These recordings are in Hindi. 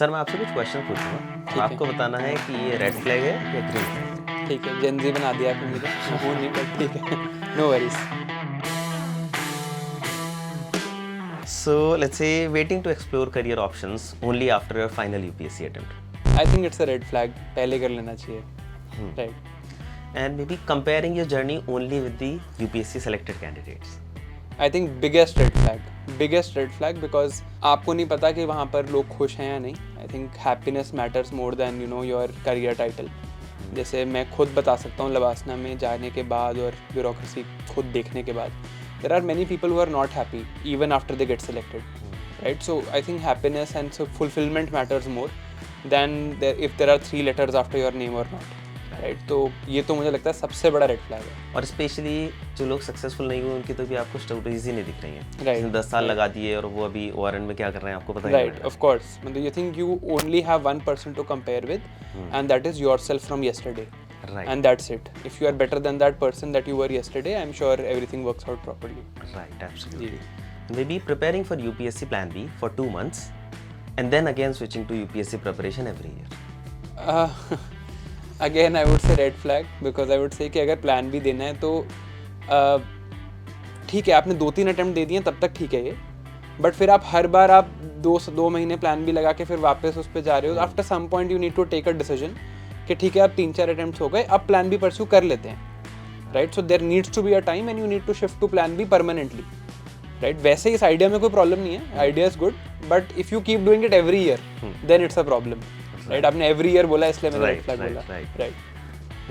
सर मैं आपसे कुछ क्वेश्चन पूछूंगा, ठीक है। आपको बताना है कि ये रेड फ्लैग है या ग्रीन फ्लैग है। ठीक है, जेनजी बना दिया आपने मुझे। वो नहीं, बट ठीक है, no worries. So let's say waiting to explore career options only after your final UPSC attempt, I think it's a red flag, पहले कर लेना चाहिए। Right. And maybe comparing your journey only with the UPSC selected candidates. I think biggest red flag because आपको नहीं पता कि वहाँ पर लोग खुश हैं या नहीं। आई think happiness matters more then your career title. जैसे मैं खुद बता सकता हूँ, लवासना में जाने के बाद और ब्यूरोक्रेसी खुद देखने के बाद, there are many people who are not happy even after they get selected, right? So I think happiness and fulfilment matters more than if there are 3 letters after your name or not, right? तो ये तो मुझे लगता है सबसे बड़ा रेड फ्लैग है। और स्पेशली जो लोग सक्सेसफुल नहीं हुए उनकी तो भी आपको स्टोरीज ही नहीं दिख रही हैं। Right. 10 साल लगा दिए और वो अभी ओआरएन में क्या कर रहे हैं आपको पता ही नहीं Right, of course. मतलब you think you only have one person to compare with, and that is yourself from yesterday. Right. And that's it. If you are better than that person that you were yesterday, I'm sure everything works out properly. Right, absolutely. Maybe preparing for UPSC Plan B for 2 months and then again switching to UPSC preparation every year. Again, I would say red flag because I would say कि अगर प्लान भी देना है तो ठीक है, आपने 2-3 अटेम्प्ट दे दिए तब तक ठीक है ये, बट फिर आप हर बार आप 2 महीने प्लान भी लगा के फिर वापस उस पर जा रहे हो। After some point you need to take a decision कि ठीक है, अब 3-4 अटेम्प्ट्स हो गए, अब प्लान बी परस्यू कर लेते हैं, right? So there needs to be a time and you need to shift to plan B permanently, right? वैसे इस आइडिया में कोई प्रॉब्लम नहीं है, idea is good, but if you keep doing it every year then it's a problem, right? आपने एवरी ईयर बोला इसलिए मैंने रेड फ्लैग बोला, right?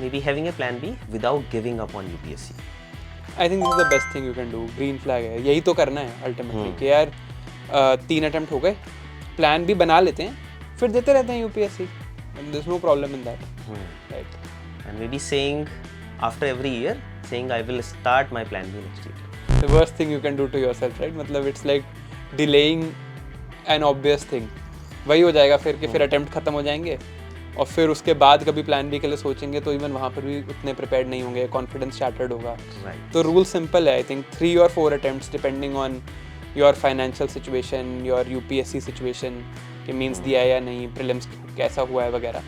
Maybe having a plan B without giving up on UPSC. I think this is the best thing you can do. Green flag है, यही तो करना है अल्टीमेटली कि यार 3 अटेम्प्ट हो गए, प्लान भी बना लेते हैं, फिर देते रहते हैं UPSC, there is no problem in that, right? And maybe saying after every year, saying I will start my plan B next year. The worst thing you can do to yourself, right? मतलब it's like delaying N obvious thing. वही हो जाएगा फिर कि फिर अटेम्प्ट खत्म हो जाएंगे और फिर उसके बाद कभी प्लान बी के लिए सोचेंगे तो इवन वहाँ पर भी उतने प्रिपेयर्ड नहीं होंगे, कॉन्फिडेंस शैटर्ड होगा। Right. तो रूल सिंपल है, I think 3 or 4 attempts depending on your financial situation, your UPSC situation, कि मीन्स दिया है या नहीं, प्रीलिम्स कैसा हुआ है वगैरह।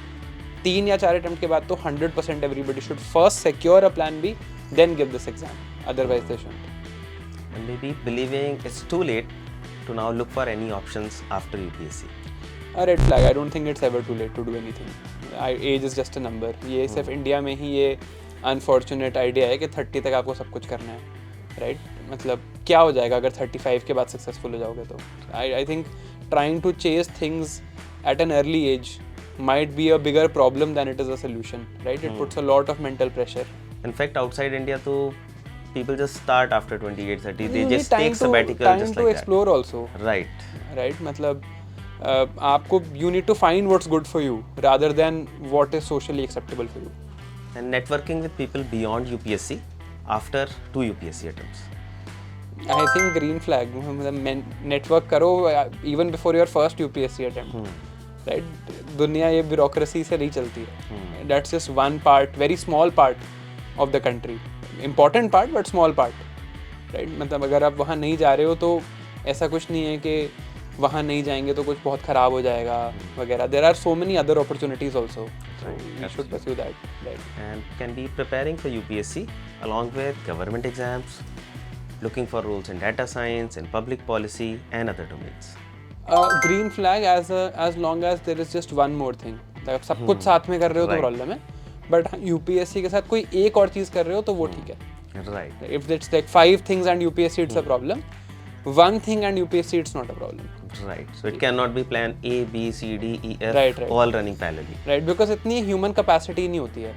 3 या 4 अटेम्प्ट के बाद तो 100% everybody should first secure a plan B, then give this exam, otherwise they shouldn't. And maybe believing it's too late to now look for any options after UPSC. A red flag. I don't think it's ever too late to do anything. Age is just a number. ये सिर्फ इंडिया में ही ये अनफॉर्चुनेट आइडिया है कि 30 तक आपको सब कुछ करना है, राइट? मतलब क्या हो जाएगा अगर 35 के बाद सक्सेसफुल हो जाओगे तो? I think trying to chase things at an early age might be a bigger problem than it is a solution, right? It puts a lot of mental pressure. In fact, outside India, too, people just start after 28, 30. They You just need take sabbatical time just to like explore also, that. Right. right? मतलब आपको you need to find what's good for you rather than what is socially acceptable for you. And networking with people beyond UPSC after 2 UPSC attempts. I think green flag, मतलब network करो even before your first UPSC attempt, right? दुनिया ये bureaucracy से नहीं चलती है. That's just one part, very small part of the country. Important part but small part, right? मतलब अगर आप वहाँ नहीं जा रहे हो तो ऐसा कुछ नहीं है कि वहाँ नहीं जाएंगे तो कुछ बहुत ख़राब हो जाएगा वगैरह. There are so many other opportunities also. So you should pursue that, right? And can be preparing for UPSC along with government exams, looking for roles in data science and public policy and other domains. Green flag as long as there is just one more thing. like सब कुछ साथ में कर रहे हो तो प्रॉब्लम है, बट यूपीएससी के साथ कोई एक और चीज़ कर रहे हो तो वो ठीक है. Right. If it's like 5 things and UPSC it's a problem, 1 thing and UPSC it's not a problem. Right. So it cannot be plan A, B, C, D, E, F Right. all running parallelly. Right, because इतनी ह्यूमन कैपेसिटी नहीं होती है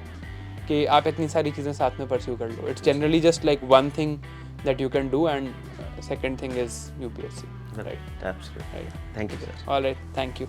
कि आप इतनी सारी चीज़ें साथ में परस्यू कर लो. It's generally just like one thing that you can do and second thing is UPSC. Right. Absolutely. Right. Thank you, sir. All right, thank you.